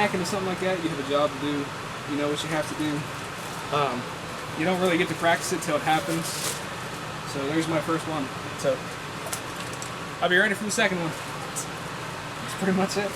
Back into something like that, you have a job to do, you know what you have to do. You don't really get to practice it till it happens. So there's my first one. So I'll be ready for the second one. That's pretty much it.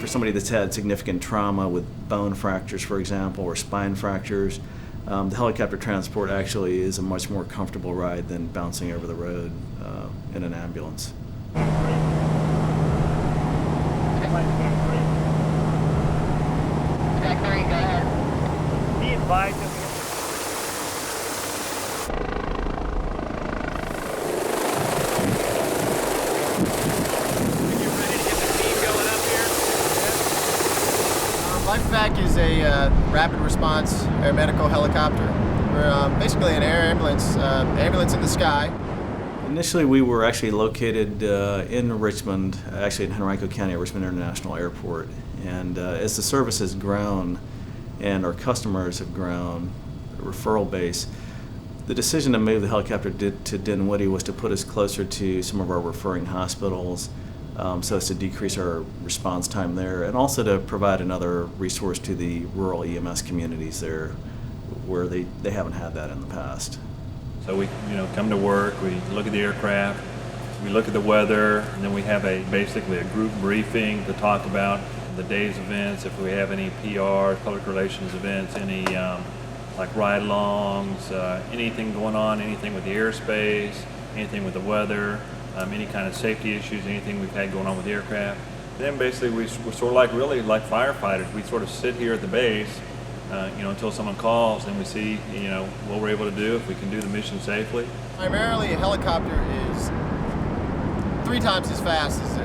For somebody that's had significant trauma with bone fractures, for example, or spine fractures, the helicopter transport actually is a much more comfortable ride than bouncing over the road in an ambulance. Track 3, go ahead. Be advised that LifeEvac is a rapid response aeromedical helicopter. We're basically an air ambulance, ambulance in the sky. Initially, we were actually located in Richmond, actually in Henrico County at Richmond International Airport. And as the service has grown and our customers have grown, the referral base, the decision to move the helicopter to Dinwiddie was to put us closer to some of our referring hospitals, so as to decrease our response time there, and also to provide another resource to the rural EMS communities there where they haven't had that in the past. So we come to work, we look at the aircraft, we look at the weather, and then we have basically a group briefing to talk about the day's events, if we have any PRs, public relations events, any like ride-alongs, anything going on, anything with the airspace, anything with the weather, any kind of safety issues, anything we've had going on with the aircraft. Then basically we're sort of like really like firefighters. We sort of sit here at the base, until someone calls, and we see what we're able to do, if we can do the mission safely. Primarily, a helicopter is 3 times as fast as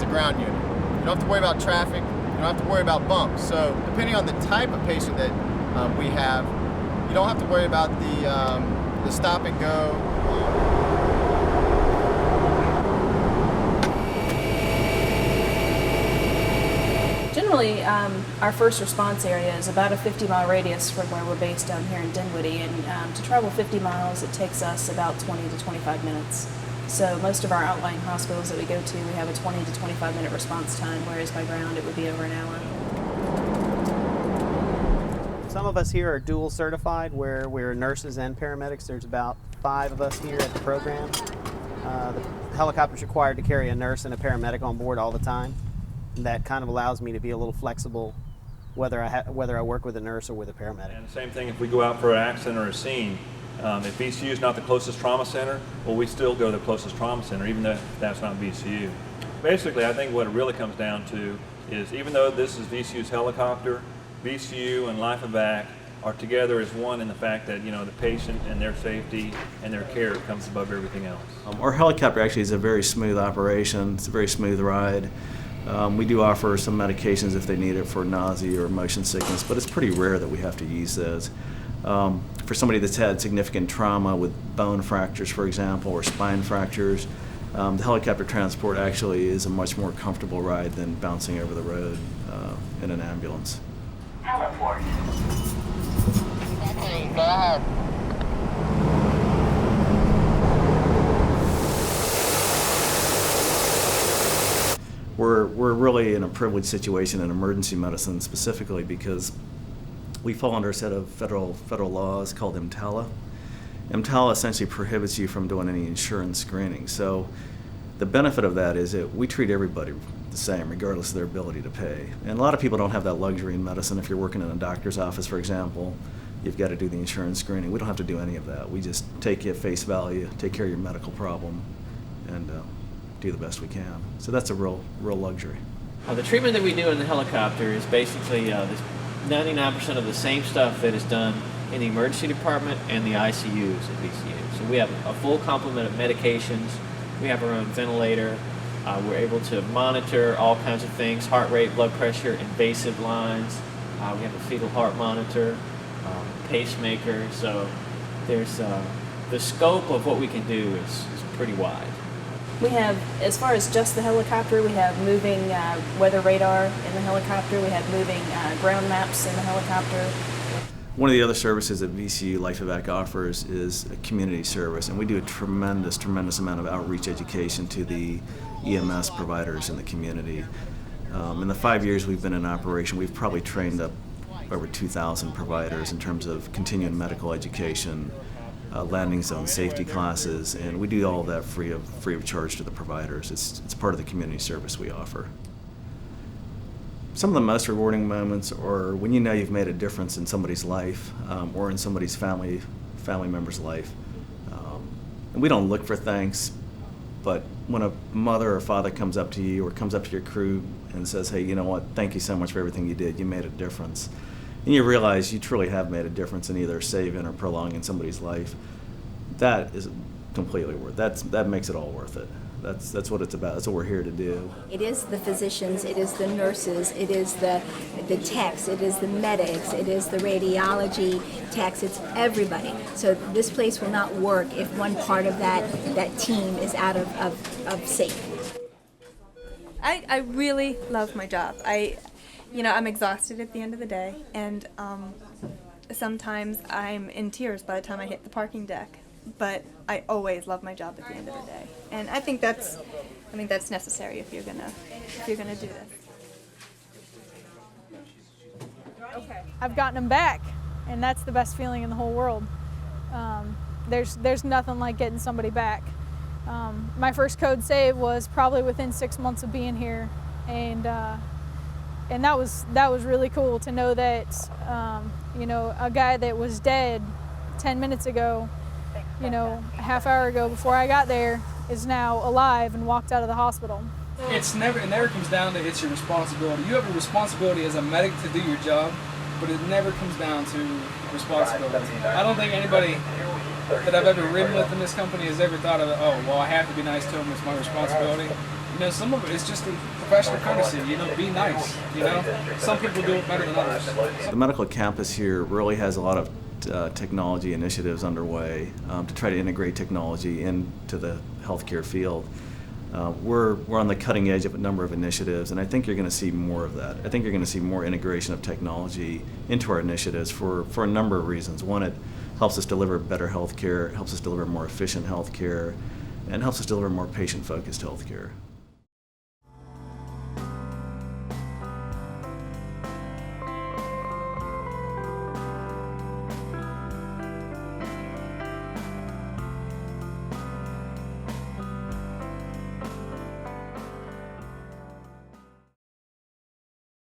a ground unit. You don't have to worry about traffic. You don't have to worry about bumps. So depending on the type of patient that we have, you don't have to worry about the stop and go. Generally, our first response area is about a 50-mile radius from where we're based down here in Dinwiddie, and to travel 50 miles, it takes us about 20 to 25 minutes. So most of our outlying hospitals that we go to, we have a 20 to 25-minute response time, whereas by ground it would be over an hour. Some of us here are dual certified, where we're nurses and paramedics. There's about 5 of us here at the program. The helicopter's required to carry a nurse and a paramedic on board all the time. And that kind of allows me to be a little flexible, whether I work with a nurse or with a paramedic. And the same thing if we go out for an accident or a scene. If VCU is not the closest trauma center, well, we still go to the closest trauma center, even though that's not VCU. Basically, I think what it really comes down to is, even though this is VCU's helicopter, VCU and LifeEvac are together as one in the fact that the patient and their safety and their care comes above everything else. Our helicopter actually is a very smooth operation. It's a very smooth ride. We do offer some medications if they need it for nausea or motion sickness, but it's pretty rare that we have to use those. For somebody that's had significant trauma with bone fractures, for example, or spine fractures, the helicopter transport actually is a much more comfortable ride than bouncing over the road in an ambulance. Teleport. Okay, go ahead. We're really in a privileged situation in emergency medicine specifically because we fall under a set of federal laws called EMTALA. EMTALA essentially prohibits you from doing any insurance screening. So the benefit of that is that we treat everybody the same regardless of their ability to pay. And a lot of people don't have that luxury in medicine. If you're working in a doctor's office, for example, you've got to do the insurance screening. We don't have to do any of that. We just take you at face value, take care of your medical problem, and do the best we can. So that's a real luxury. The treatment that we do in the helicopter is basically 99% of the same stuff that is done in the emergency department and the ICUs at VCU. So we have a full complement of medications. We have our own ventilator. We're able to monitor all kinds of things: heart rate, blood pressure, invasive lines. We have a fetal heart monitor, pacemaker. So there's the scope of what we can do is pretty wide. We have, as far as just the helicopter, we have moving weather radar in the helicopter. We have moving ground maps in the helicopter. One of the other services that VCU LifeEvac offers is a community service, and we do a tremendous amount of outreach education to the EMS providers in the community. In the 5 years we've been in operation, we've probably trained up over 2,000 providers in terms of continuing medical education, landing zone safety classes, and we do all of that free of charge to the providers. It's part of the community service we offer. Some of the most rewarding moments are when you know you've made a difference in somebody's life or in somebody's family member's life. And we don't look for thanks, but when a mother or father comes up to you or comes up to your crew and says, hey, you know what, thank you so much for everything you did, you made a difference. And you realize you truly have made a difference in either saving or prolonging somebody's life, that is completely worth it. That makes it all worth it. That's what it's about. That's what we're here to do. It is the physicians, it is the nurses, it is the techs, it is the medics, it is the radiology techs, it's everybody. So this place will not work if one part of that team is out of sync. I really love my job. I'm exhausted at the end of the day, and sometimes I'm in tears by the time I hit the parking deck. But I always love my job at the end of the day, and I think that's necessary if you're gonna do this. Okay, I've gotten them back, and that's the best feeling in the whole world. There's nothing like getting somebody back. My first code save was probably within 6 months of being here, and that was really cool to know that a guy that was dead 10 minutes ago, a half hour ago before I got there, is now alive and walked out of the hospital. It never comes down to it's your responsibility. You have a responsibility as a medic to do your job, but it never comes down to responsibility. I don't think anybody that I've ever ridden with in this company has ever thought of, oh, well, I have to be nice to them, it's my responsibility. Some of it is just a professional courtesy, be nice, Some people do it better than others. The medical campus here really has a lot of technology initiatives underway to try to integrate technology into the healthcare field. We're on the cutting edge of a number of initiatives, and I think you're going to see more of that. I think you're going to see more integration of technology into our initiatives for a number of reasons. One, it helps us deliver better healthcare, helps us deliver more efficient healthcare, and helps us deliver more patient-focused healthcare.